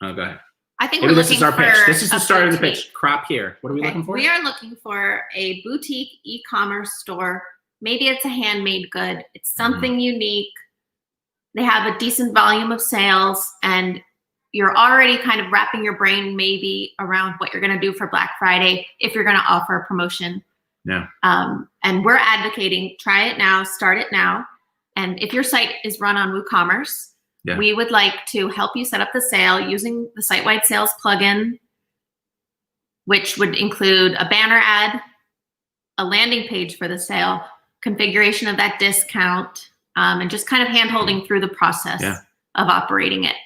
Oh, go ahead. I think maybe we're looking for pitch. This is the start of the pitch. Crop here. What are we looking for? We are looking for a boutique e-commerce store. Maybe it's a handmade good. It's something unique. They have a decent volume of sales, and you're already kind of wrapping your brain maybe around what you're going to do for Black Friday if you're going to offer a promotion. Yeah. And we're advocating, try it now, start it now. And if your site is run on WooCommerce, we would like to help you set up the sale using the site-wide sales plugin, which would include a banner ad, a landing page for the sale, configuration of that discount, and just kind of hand-holding through the process of operating it.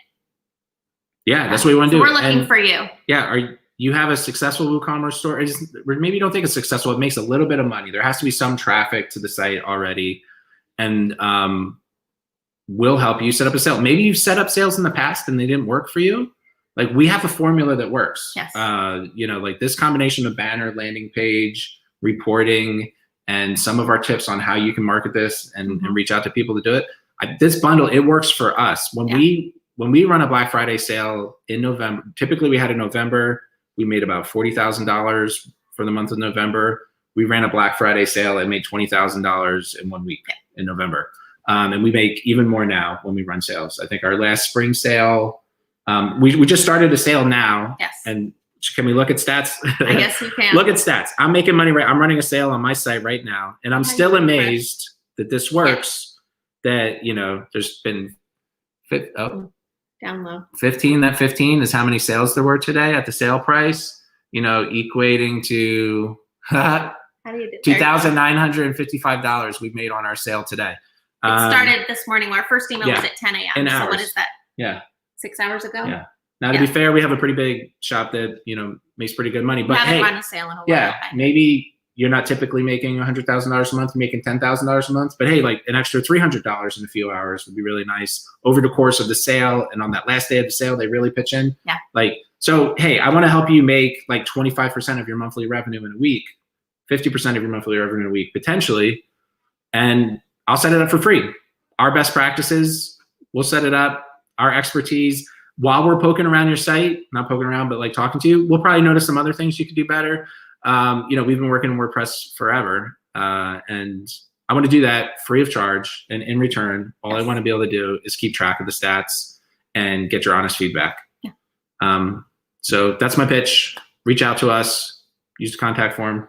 Yeah, that's what we want to do. We're looking for you. Yeah, you have a successful WooCommerce store? Maybe you don't think it's successful. It makes a little bit of money. There has to be some traffic to the site already, and we'll help you set up a sale. Maybe you've set up sales in the past and they didn't work for you. Like, we have a formula that works. Yes. Like this combination of banner, landing page, reporting, and some of our tips on how you can market this and reach out to people to do it. This bundle, it works for us. When we run a Black Friday sale in November, typically we had in November, we made about $40,000 for the month of November. We ran a Black Friday sale and made $20,000 in 1 week in November. And we make even more now when we run sales. I think our last spring sale, we just started a sale now. Yes. And can we look at stats? I guess you can. Look at stats. I'm making money I'm running a sale on my site right now. And I'm still amazed that this works, that, there's been down low. 15, that 15 is how many sales there were today at the sale price, equating to $2,955 we've made on our sale today. It started this morning. Our first email was at 10 a.m. So what is that? Yeah. 6 hours ago? Yeah. Now, to be fair, we have a pretty big shop that, makes pretty good money. But haven't run a sale in a while. Maybe you're not typically making $100,000 a month, you're making $10,000 a month, but hey, like an extra $300 in a few hours would be really nice over the course of the sale. And on that last day of the sale, they really pitch in. Yeah. So, hey, I want to help you make like 25% of your monthly revenue in a week, 50% of your monthly revenue in a week, potentially. And I'll set it up for free. Our best practices, we'll set it up. Our expertise, while we're poking around your site, not poking around, but like talking to you, we'll probably notice some other things you could do better. We've been working in WordPress forever, and I want to do that free of charge. And in return, all I want to be able to do is keep track of the stats and get your honest feedback. Yeah. So that's my pitch. Reach out to us. Use the contact form.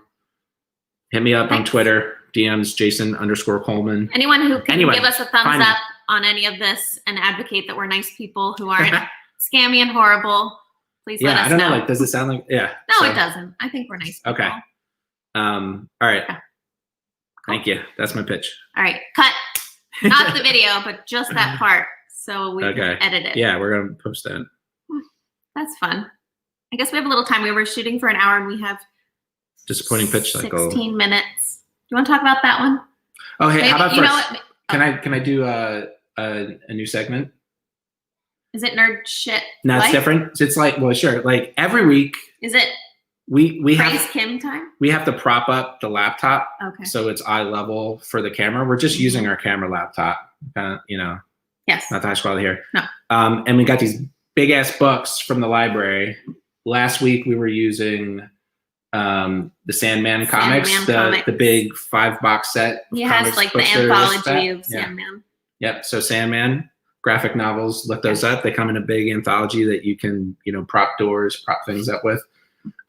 Hit me up on Twitter. DMs Jason_Coleman. Anyone who can give us a thumbs up on any of this and advocate that we're nice people who aren't scammy and horrible. Please let us know. I don't know. Like, does it sound like, No, it doesn't. I think we're nice people. Okay. All right. Yeah. Cool. Thank you. That's my pitch. All right. Cut. Not the video, but just that part. So we can edit it. Yeah, we're going to post that. That's fun. I guess we have a little time. We were shooting for an hour and we have disappointing pitch cycle. 16 minutes. Do you want to talk about that one? Oh, hey, how about first? Can I do a new segment? Is it nerd shit? No, it's different. It's like, well, sure. Like every week. Is it? We Praise Kim time? We have to prop up the laptop. Okay. So it's eye level for the camera. We're just using our camera laptop. Yes. Not the high quality here. No. And we got these big ass books from the library. Last week we were using the Sandman comics, the big 5-box set. He has like the anthology of Sandman. Yep. So Sandman graphic novels, look those up. They come in a big anthology that you can, prop doors, prop things up with.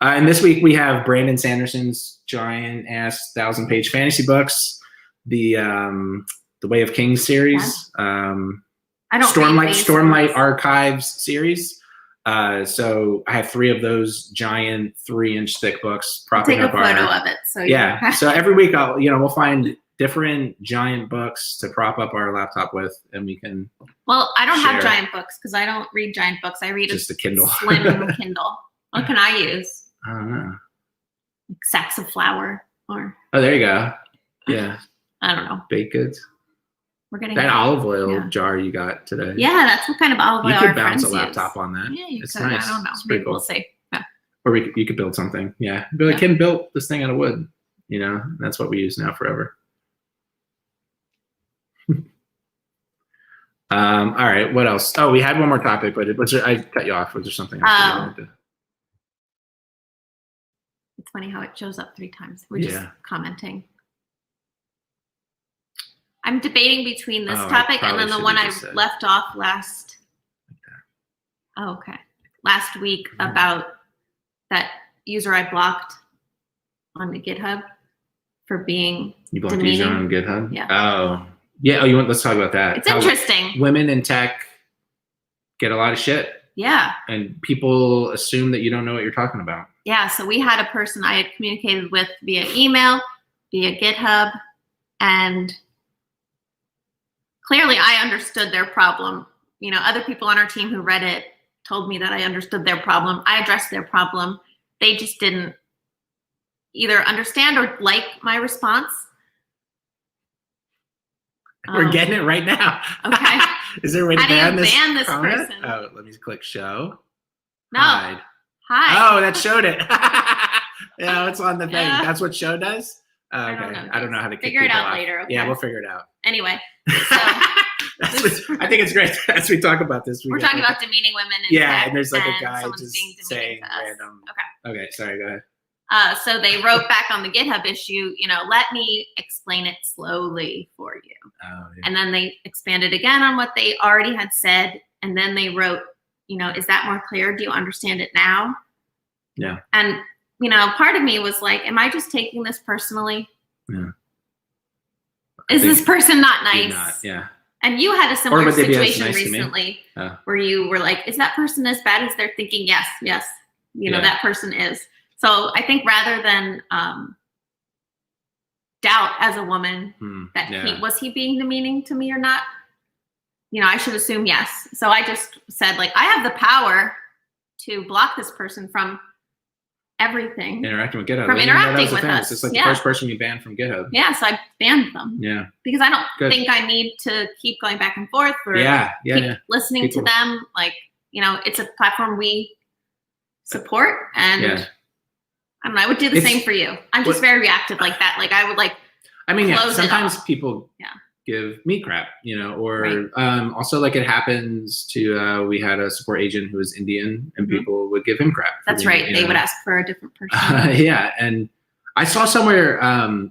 And this week we have Brandon Sanderson's giant ass 1,000-page fantasy books, the Way of Kings series, I don't Stormlight Archives series. So I have 3 of those giant 3-inch thick books propping up our. Take a photo of it. So yeah. So every week we'll find different giant books to prop up our laptop with, and we can. Well, I don't have giant books because I don't read giant books. I read just a Kindle. Slim Kindle. What can I use? I don't know. Like sacks of flour or. Oh, there you go. Yeah. I don't know. Baked goods. We're getting that olive oil jar you got today. Yeah, that's what kind of olive oil. You could bounce a laptop on that. Yeah, you it's could. Nice. I don't know. Maybe we'll see. Yeah. Or you could build something. Yeah. Be like, Kim built this thing out of wood. That's what we use now forever. All right. What else? Oh, we had one more topic, but I cut you off. Was there something else? It's funny how it shows up 3 times. We're just commenting. I'm debating between this topic and then the one I left off last. Oh, okay. Last week about that user I blocked on the GitHub for being You blocked demeaning. user on GitHub? Yeah. Oh. Yeah. Let's talk about that. It's interesting. Women in tech get a lot of shit. Yeah. And people assume that you don't know what you're talking about. Yeah. So we had a person I had communicated with via email, via GitHub, and clearly I understood their problem. Other people on our team who read it told me that I understood their problem. I addressed their problem. They just didn't either understand or like my response. We're getting it right now. Okay. Is there a way to ban this person? Oh, let me click show. No. Hide. Hi. Oh, that showed it. Yeah, it's on the thing. Yeah. That's what show does? Okay. I don't know how to figure it out later. Okay. Yeah, we'll figure it out. Anyway. So I think it's great as we talk about this. We're talking about demeaning women. And there's like a guy just saying random. Okay, sorry, go ahead. So they wrote back on the GitHub issue, let me explain it slowly for you. Oh, yeah. And then they expanded again on what they already had said. And then they wrote, is that more clear? Do you understand it now? Yeah. And, part of me was like, am I just taking this personally? Yeah. Is this person not nice? Yeah. And you had a similar situation recently where you were like, is that person as bad as they're thinking? Yes. That person is. So I think rather than doubt as a woman that was he being demeaning to me or not, I should assume yes. So I just said, like, I have the power to block this person from everything. Interacting with GitHub. From interacting with us. It's like the first person you banned from GitHub. Yeah, so I banned them. Yeah. Because I don't think I need to keep going back and forth or keep listening to them. Like, it's a platform we support and I don't know, I would do the same for you. I'm just very reactive like that. Like I would sometimes people give me crap, or also like it happens to we had a support agent who was Indian and people would give him crap. That's right. They would ask for a different person. And I saw somewhere,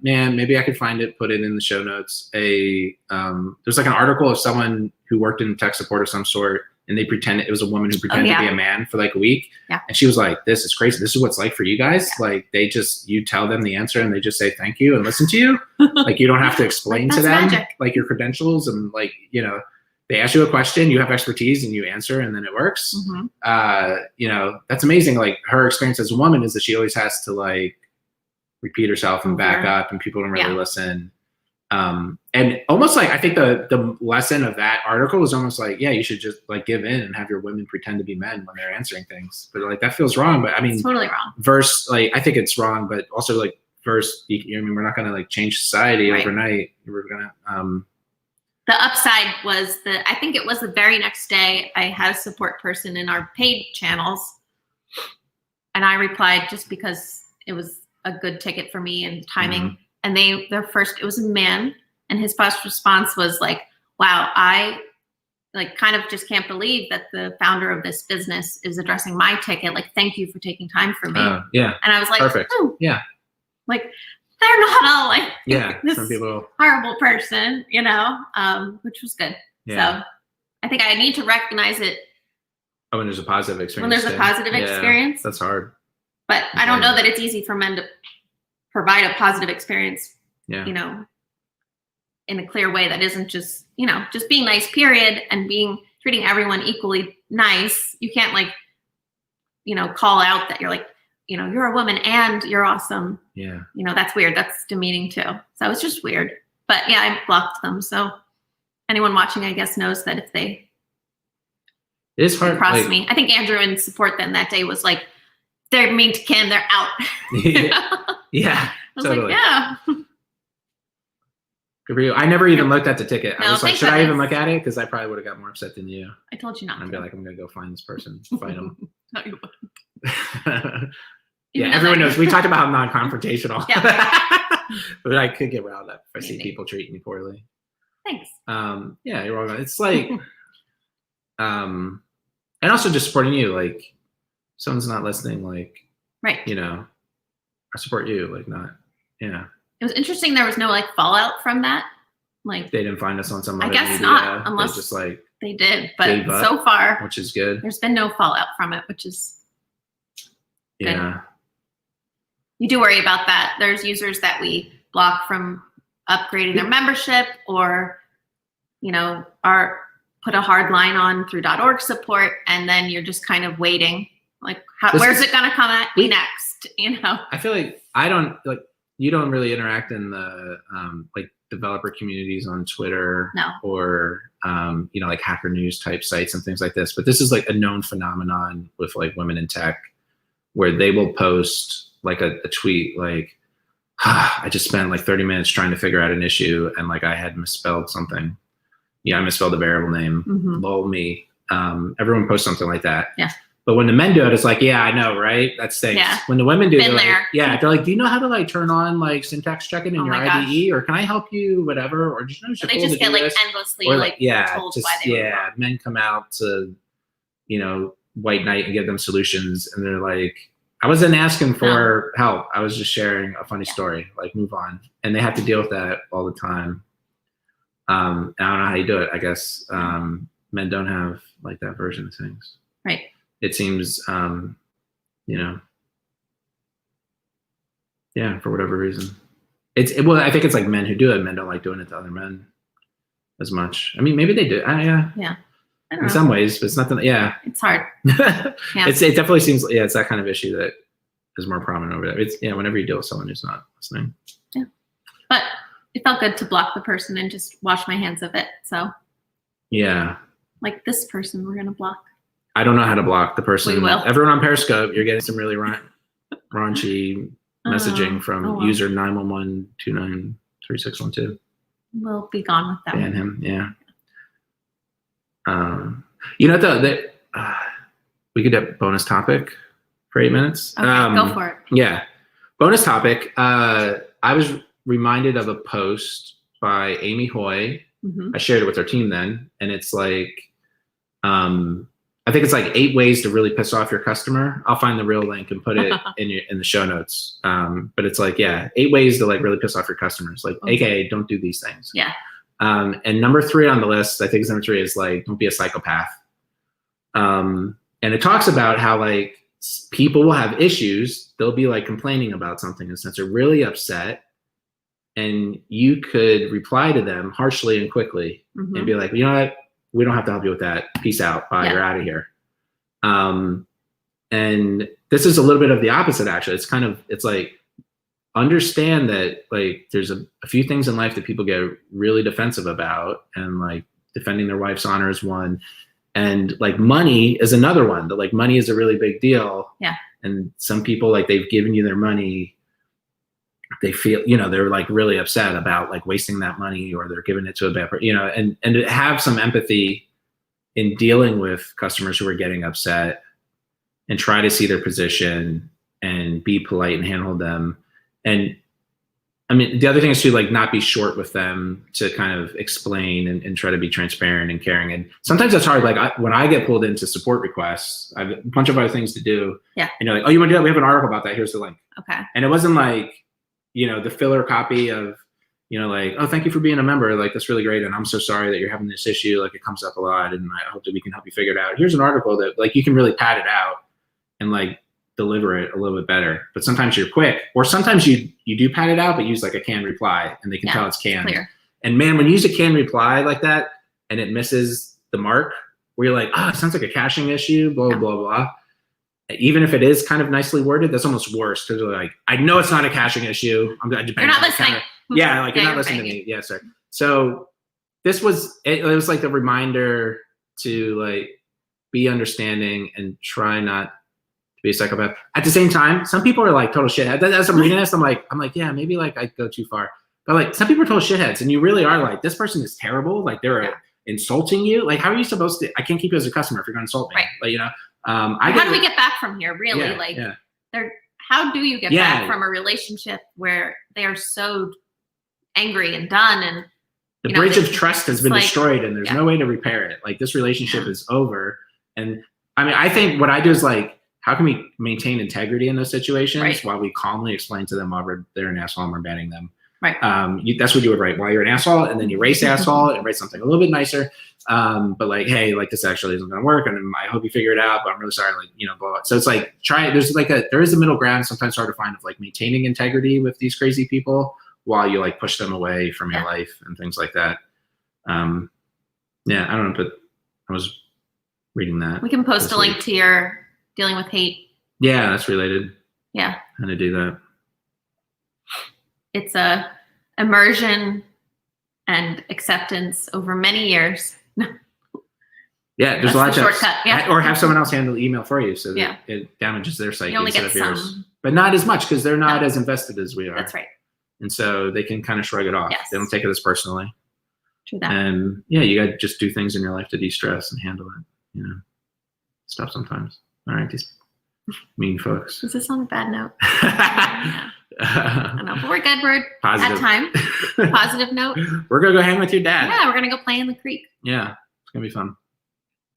maybe I could find it, put it in the show notes. There's like an article of someone who worked in tech support of some sort, and it was a woman who pretended to be a man for like a week. Yeah. And she was like, this is crazy. This is what it's like for you guys. Yeah. Like you tell them the answer and they just say thank you and listen to you. Like you don't have to explain to them like your credentials and like, they ask you a question, you have expertise and you answer and then it works. Mm-hmm. That's amazing. Like her experience as a woman is that she always has to like repeat herself and back up and people don't really listen. And almost like I think the lesson of that article was almost like, you should just like give in and have your women pretend to be men when they're answering things. But like that feels wrong. But I mean, it's totally wrong. I think it's wrong, but also like we're not gonna like change society overnight. We're gonna the upside was I think it was the very next day I had a support person in our paid channels and I replied just because it was a good ticket for me and timing. Mm-hmm. And it was a man, and his first response was like, wow, I like kind of just can't believe that the founder of this business is addressing my ticket. Like, thank you for taking time for me. Yeah. And I was like, perfect. Oh, yeah. Like, they're not all like this some people horrible person, which was good. Yeah. So I think I need to recognize it. Oh, when there's a positive experience. When there's a positive experience. That's hard. But I don't know that it's easy for men to provide a positive experience, in a clear way that isn't just, just being nice, period, and treating everyone equally nice. You can't like call out that you're like, you're a woman and you're awesome. Yeah. That's weird. That's demeaning too. So it's just weird. But yeah, I blocked them. So anyone watching, I guess, knows that if they cross me, I think Andrew in support then that day was like, they're mean to Kim, they're out. Yeah. I was like, yeah. Good for you. I never even looked at the ticket. No, I was like, should I even look at it? Because I probably would have got more upset than you. I told you not. I'd be like, I'm gonna go find this person, fight him. No, you wouldn't. Yeah, everyone knows. We talked about how non-confrontational. Yeah. But I could get riled up if I see people treating me poorly. Thanks. Yeah, you're welcome. It's like, and also just supporting you. Like, someone's not listening. Like, right. I support you. Like, not. Yeah. It was interesting. There was no like fallout from that. Like, they didn't find us on some. I other guess media. not, unless just like they did. But so far, which is good. There's been no fallout from it, which is good. Yeah. You do worry about that. There's users that we block from upgrading their membership, or are put a hard line on through .org support, and then you're just kind of waiting. Like, where's it gonna come at me next? I feel like I don't like. You don't really interact in the like developer communities on Twitter, no, or like Hacker News type sites and things like this. But this is like a known phenomenon with like women in tech, where they will post like a tweet like, I just spent like 30 minutes trying to figure out an issue, and like I had misspelled something. Yeah, I misspelled a variable name. Mm-hmm. Lol me. Everyone posts something like that. Yeah. But when the men do it, it's like, yeah, I know, right? That stinks. Yeah. When the women do it, they're like, do you know how to like turn on like syntax checking in your IDE, or can I help you, whatever? Or did you know they just get like endlessly or, like told just, why they were wrong. Men come out to, white knight and give them solutions, and they're like, I wasn't asking for help. I was just sharing a funny story. Like, move on. And they have to deal with that all the time. I don't know how you do it. I guess men don't have like that version of things. Right. It seems, for whatever reason. Well, I think it's like men who do it. Men don't like doing it to other men as much. I mean, maybe they do. Yeah. Yeah. I don't in know. some ways, but it's nothing. Yeah. It's hard. Yeah. It definitely seems, it's that kind of issue that is more prominent over there. It's, whenever you deal with someone who's not listening. Yeah. But it felt good to block the person and just wash my hands of it. So. Yeah. Like this person, we're going to block. I don't know how to block the person. We will. Everyone on Periscope, you're getting some really raunchy messaging from user 911293612. We'll be gone with that. Ban him. Yeah. We could have bonus topic for 8 minutes. Okay, go for it. Yeah. Bonus topic. I was reminded of a post by Amy Hoy. Mm-hmm. I shared it with our team then, and it's like, I think it's like 8 ways to really piss off your customer. I'll find the real link and put it in the show notes. But it's like, 8 ways to like really piss off your customers. Like, AKA, don't do these things. Yeah. And number 3 on the list, I think it's number 3, is like, don't be a psychopath. And it talks about how like people will have issues. They'll be like complaining about something, and since they're really upset, and you could reply to them harshly and quickly, mm-hmm. and be like, you know what? We don't have to help you with that. Peace out. Bye. You're out of here. And this is a little bit of the opposite, actually. It's like, understand that like there's a few things in life that people get really defensive about, and like defending their wife's honor is one. And like money is another one. That like money is a really big deal. Yeah. And some people, like, they've given you their money, they feel, they're like really upset about like wasting that money, or they're giving it to a bad person, and to have some empathy in dealing with customers who are getting upset, and try to see their position and be polite and handhold them. And I mean, the other thing is to like not be short with them, to kind of explain and try to be transparent and caring. And sometimes that's hard. Like when I get pulled into support requests, I have a bunch of other things to do. Yeah. And you're like, oh, you want to do that? We have an article about that. Here's the link. Okay. And it wasn't like, the filler copy of, like, oh, thank you for being a member. Like, that's really great. And I'm so sorry that you're having this issue. Like, it comes up a lot, and I hope that we can help you figure it out. Here's an article that like you can really pad it out and like deliver it a little bit better. But sometimes you're quick, or sometimes you do pad it out, but use like a canned reply, and they can tell it's canned. Clear. And man, when you use a canned reply like that and it misses the mark, where you're like, oh, it sounds like a caching issue, blah, blah, blah. even if it is kind of nicely worded, that's almost worse because like, I know it's not a caching issue. I'm going to You're not listening. Yeah, like you're not listening to me. Yeah, sorry. So this was it was like a reminder to like be understanding and try not to be a psychopath. At the same time, some people are like total shitheads. As I'm reading this, I'm like, yeah, maybe like I go too far. But like some people are total shitheads, and you really are like, this person is terrible. Like they're insulting you. Like how are you supposed to? I can't keep you as a customer if you're going to insult me. Right. Like how do we get back from here? Really, how do you get back from a relationship where they are so angry and done and the bridge of trust has been destroyed and there's no way to repair it. Like this relationship is over. And I mean, I think what I do is like, how can we maintain integrity in those situations while we calmly explain to them why they're an asshole and we're banning them? Right. That's what you would write while you're an asshole, and then you erase asshole and write something a little bit nicer. But like, hey, like this actually isn't going to work, and I hope you figure it out. But I'm really sorry, like blah, blah. So it's like there is a middle ground. Sometimes hard to find of like maintaining integrity with these crazy people while you like push them away from your life and things like that. I don't know, but I was reading that. We can post a link to your dealing with hate. Yeah, that's related. Yeah. How to do that. It's a immersion and acceptance over many years. Yeah, there's a lot of shortcut. Yeah. Or have someone else handle the email for you so that it damages their psyche instead of yours. Some. But not as much because they're not as invested as we are. That's right. And so they can kind of shrug it off. Yes. They don't take it as personally. True that. And you got to just do things in your life to de-stress and handle it. Stuff sometimes. All right, these mean folks. Is this on a bad note? I don't know, but we're good. We're positive. At time. Positive note. We're going to go hang with your dad. Yeah, we're going to go play in the creek. Yeah, it's going to be fun.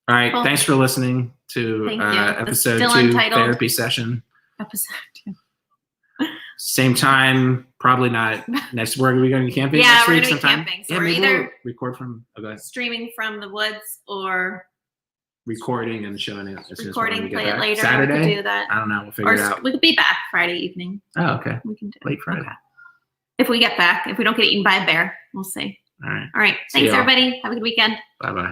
All right, Thanks for listening to episode 2 therapy session. Episode 2. Same time, probably not next. Where are we going to be camping next week? Yeah, we're going to be camping. So we're either record from streaming from the woods or recording and showing it as soon as we play get it later. Saturday? We could do that. I don't know. We'll figure it out. We could be back Friday evening. Oh, okay. We can do late Friday. Okay. If we get back, if we don't get eaten by a bear, we'll see. All right. All right. Thanks, everybody. Have a good weekend. Bye-bye.